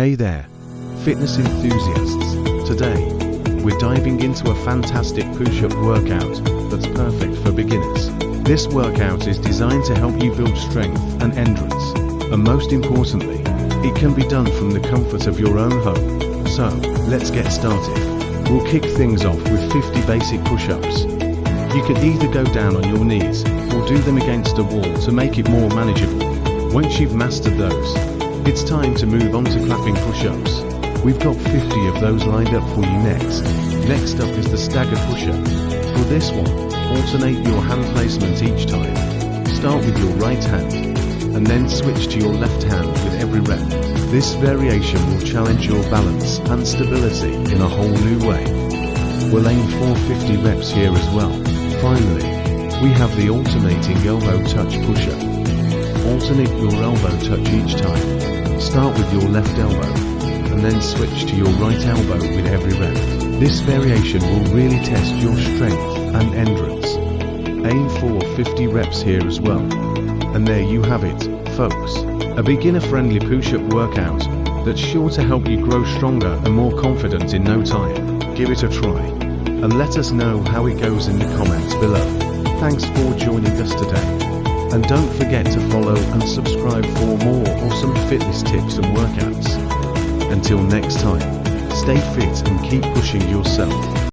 Hey there, fitness enthusiasts. Today, we're diving into a fantastic push-up workout that's perfect for beginners. This workout is designed to help you build strength and endurance, and most importantly, it can be done from the comfort of your own home. So, let's get started. We'll kick things off with 50 basic push-ups. You can either go down on your knees, or do them against a wall to make it more manageable. Once you've mastered those, it's time to move on to clapping push-ups. We've got 50 of those lined up for you next. Next up is the stagger push-up. For this one, alternate your hand placement each time. Start with your right hand, and then switch to your left hand with every rep. This variation will challenge your balance and stability in a whole new way. We'll aim for 50 reps here as well. Finally, we have the alternating elbow touch push-up. Alternate your elbow touch each time. Start with your left elbow, and then switch to your right elbow with every rep. This variation will really test your strength and endurance. Aim for 50 reps here as well. And there you have it, folks. A beginner-friendly push-up workout that's sure to help you grow stronger and more confident in no time. Give it a try, and let us know how it goes in the comments below. Thanks for joining us today. And don't forget to follow and subscribe for more awesome fitness tips and workouts. Until next time, stay fit and keep pushing yourself.